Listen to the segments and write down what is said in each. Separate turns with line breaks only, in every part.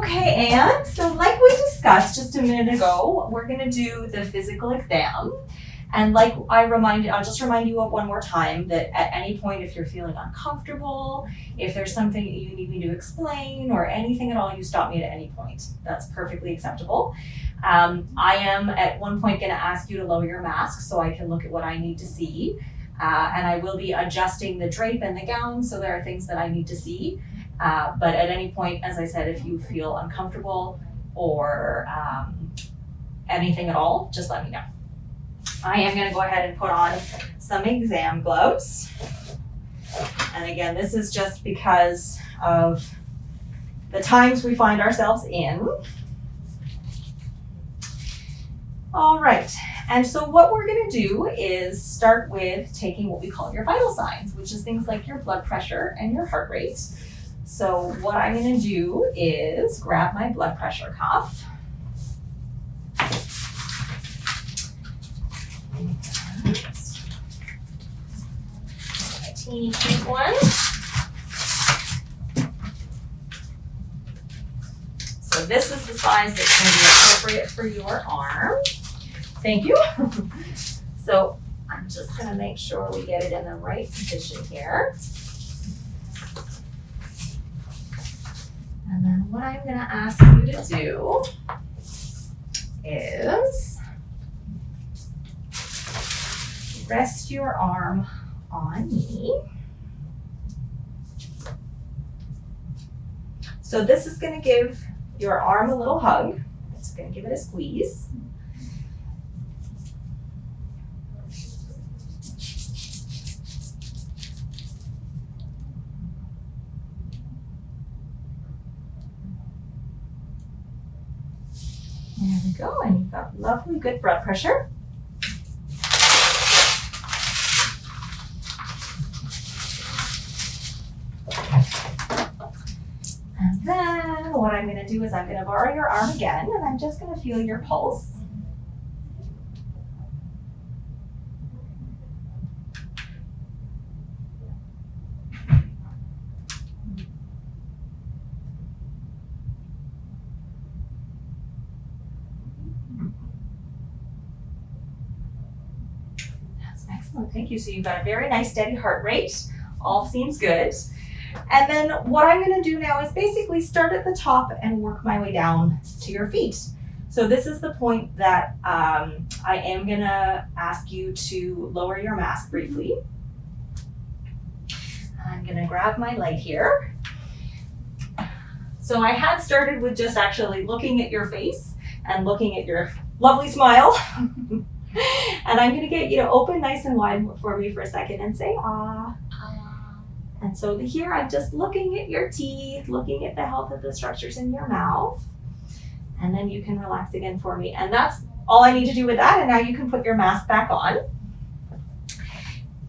Okay, and so like we discussed just a minute ago, we're gonna do the physical exam. And like I'll just remind you one more time that at any point, if you're feeling uncomfortable, if there's something that you need me to explain or anything at all, you stop me at any point. That's perfectly acceptable. I am at one point gonna ask you to lower your mask so I can look at what I need to see. And I will be adjusting the drape and the gown, so there are things that I need to see. But at any point, as I said, if you feel uncomfortable or anything at all, just let me know. I am gonna go ahead and put on some exam gloves. And again, this is just because of the times we find ourselves in. All right, and so what we're gonna do is start with taking what we call your vital signs, which is things like your blood pressure and your heart rate. So what I'm gonna do is grab my blood pressure cuff. My teeny cute one. So this is the size that's gonna be appropriate for your arm. Thank you. So I'm just gonna make sure we get it in the right position here. And then what I'm gonna ask you to do is rest your arm on me. So this is gonna give your arm a little hug. It's gonna give it a squeeze. There we go, and you've got lovely, good blood pressure. And then what I'm gonna do is I'm gonna borrow your arm again, and I'm just gonna feel your pulse. Excellent, thank you. So you've got a very nice steady heart rate. All seems good. And then what I'm gonna do now is basically start at the top and work my way down to your feet. So this is the point that I am gonna ask you to lower your mask briefly. I'm gonna grab my light here. So I had started with just actually looking at your face and looking at your lovely smile. And I'm gonna get you to open nice and wide for me for a second and say, ah. And so here I'm just looking at your teeth, looking at the health of the structures in your mouth. And then you can relax again for me. And that's all I need to do with that. And now you can put your mask back on.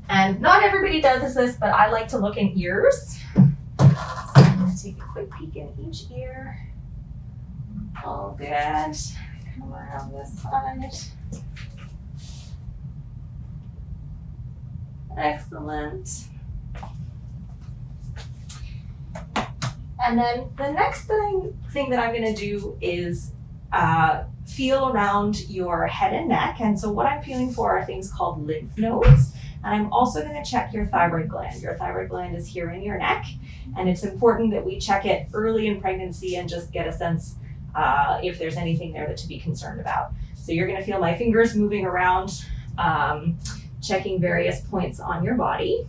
And not everybody does this, but I like to look in ears. So I'm gonna take a quick peek in each ear. Oh, good. Come around this side. Excellent. And then the next thing that I'm gonna do is feel around your head and neck. And so what I'm feeling for are things called lymph nodes. And I'm also gonna check your thyroid gland. Your thyroid gland is here in your neck. And it's important that we check it early in pregnancy and just get a sense if there's anything there to be concerned about. So you're gonna feel my fingers moving around, checking various points on your body.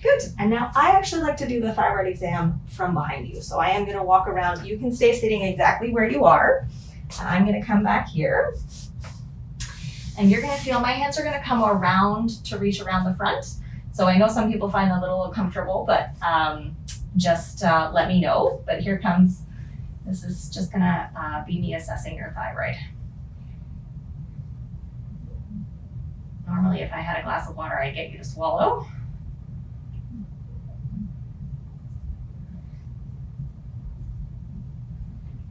Good, and now I actually like to do the thyroid exam from behind you. So I am gonna walk around. You can stay sitting exactly where you are. And I'm gonna come back here. And you're gonna feel my hands are gonna come around to reach around the front. So I know some people find that a little uncomfortable, but just let me know. But here comes, this is just gonna be me assessing your thyroid. Normally if I had a glass of water, I'd get you to swallow.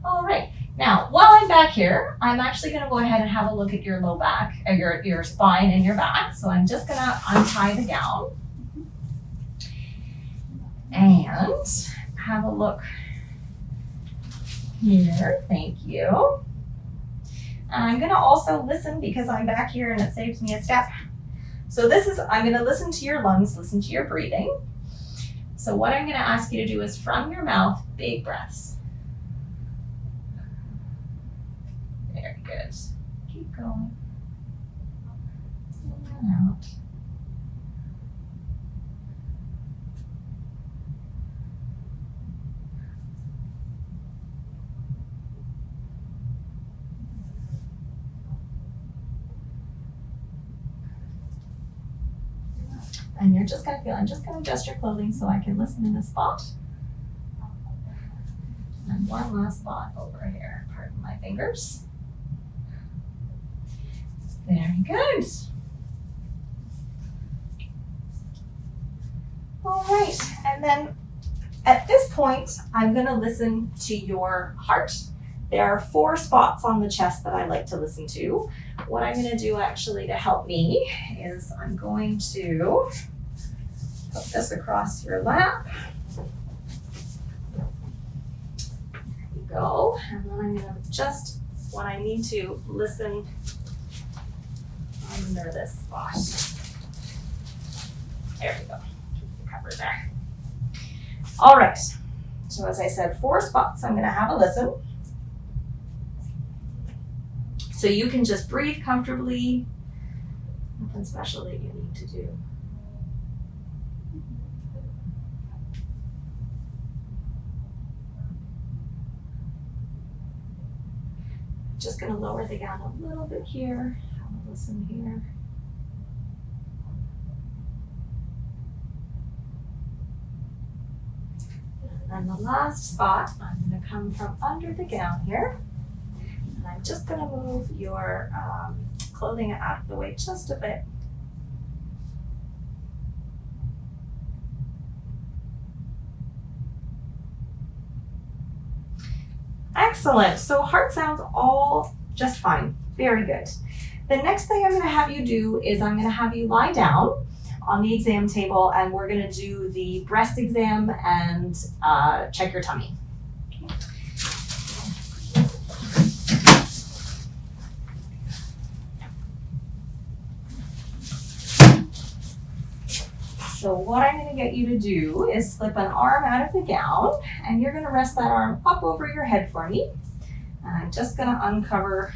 All right. Now, while I'm back here, I'm actually going to go ahead and have a look at your low back, your spine and your back. So I'm just going to untie the gown and have a look here. Thank you. And I'm going to also listen because I'm back here and it saves me a step. So I'm going to listen to your lungs, listen to your breathing. So what I'm going to ask you to do is from your mouth, big breaths. Very good. Keep going. In and out. And you're just gonna feel, I'm just gonna adjust your clothing so I can listen in this spot. And one last spot over here. Pardon my fingers. Very good. All right, and then at this point, I'm gonna listen to your heart. There are 4 spots on the chest that I like to listen to. What I'm gonna do actually to help me is I'm going to put this across your lap. There you go. And then I'm gonna just, when I need to listen under this spot. There we go. Keep the cover there. All right. So as I said, 4 spots, I'm gonna have a listen. So you can just breathe comfortably. Nothing special that you need to do. Just gonna lower the gown a little bit here. Have a listen here. And the last spot, I'm gonna come from under the gown here. And I'm just gonna move your clothing out of the way just a bit. Excellent. So heart sounds all just fine. Very good. The next thing I'm going to have you do is I'm going to have you lie down on the exam table and we're going to do the breast exam and check your tummy. So what I'm going to get you to do is slip an arm out of the gown and you're going to rest that arm up over your head for me. And I'm just going to uncover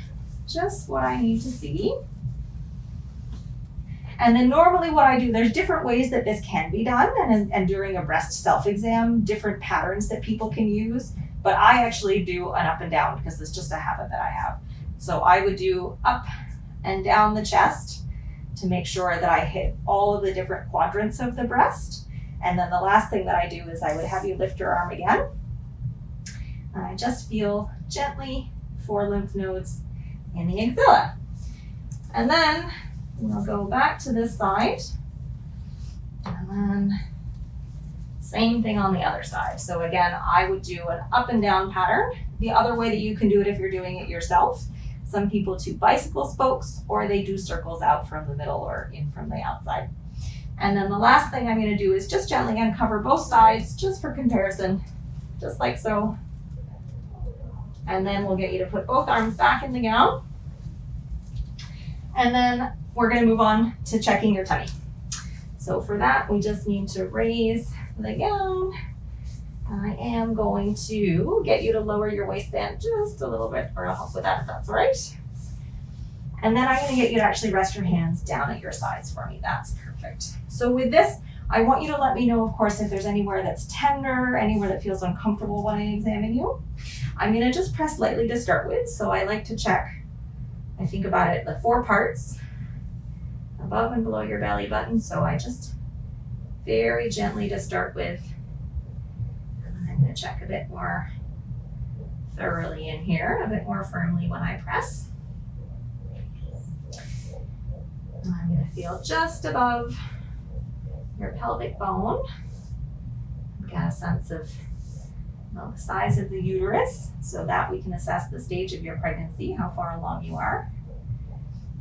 just what I need to see. And then normally what I do, there's different ways that this can be done and during a breast self-exam, different patterns that people can use. But I actually do an up and down because it's just a habit that I have. So I would do up and down the chest to make sure that I hit all of the different quadrants of the breast. And then the last thing that I do is I would have you lift your arm again. And I just feel gently 4 lymph nodes in the axilla. And then we'll go back to this side. And then same thing on the other side. So again, I would do an up and down pattern. The other way that you can do it if you're doing it yourself, some people do bicycle spokes or they do circles out from the middle or in from the outside. And then the last thing I'm going to do is just gently uncover both sides just for comparison, just like so. And then we'll get you to put both arms back in the gown. And then we're going to move on to checking your tummy. So for that, we just need to raise the gown. I am going to get you to lower your waistband just a little bit, or I'll help with that if that's all right. And then I'm going to get you to actually rest your hands down at your sides for me. That's perfect. So with this, I want you to let me know, of course, if there's anywhere that's tender, anywhere that feels uncomfortable when I examine you. I'm going to just press lightly to start with. So I like to check, I think about it, the 4 parts above and below your belly button. So I just very gently to start with. I'm going to check a bit more thoroughly in here, a bit more firmly when I press. And I'm going to feel just above your pelvic bone. Get a sense of the size of the uterus so that we can assess the stage of your pregnancy, how far along you are.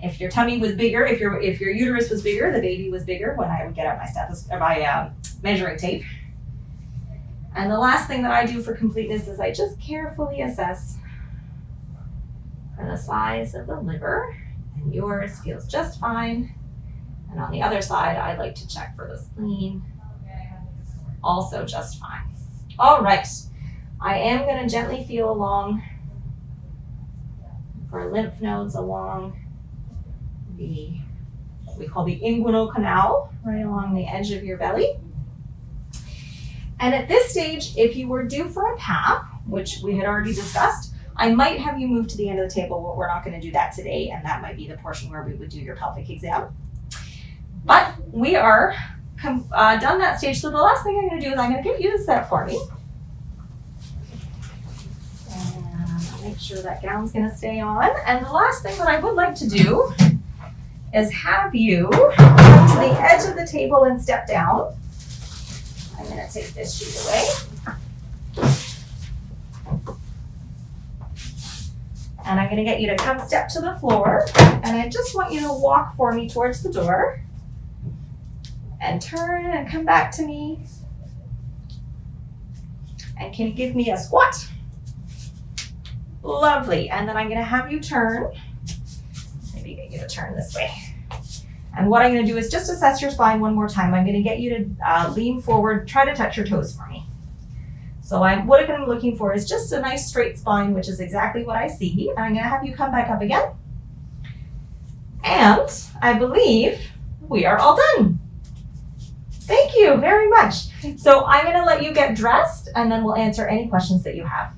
If your tummy was bigger, if your uterus was bigger, the baby was bigger when I would get out my measuring tape. And the last thing that I do for completeness is I just carefully assess for the size of the liver, and yours feels just fine. And on the other side, I like to check for the spleen, also just fine. All right, I am going to gently feel along for lymph nodes along what we call the inguinal canal, right along the edge of your belly. And at this stage, if you were due for a PAP, which we had already discussed, I might have you move to the end of the table, but we're not going to do that today, and that might be the portion where we would do your pelvic exam. But we are done that stage, so the last thing I'm going to do is I'm going to get you to sit for me. And I'll make sure that gown's going to stay on. And the last thing that I would like to do is have you come to the edge of the table and step down. I'm going to take this sheet away. And I'm going to get you to come step to the floor. And I just want you to walk for me towards the door. And turn and come back to me. And can you give me a squat? Lovely. And then I'm going to have you turn. Maybe get you to turn this way. And what I'm going to do is just assess your spine one more time. I'm going to get you to lean forward, try to touch your toes for me. So what I'm looking for is just a nice straight spine, which is exactly what I see. And I'm going to have you come back up again. And I believe we are all done. Thank you very much. So I'm going to let you get dressed, and then we'll answer any questions that you have.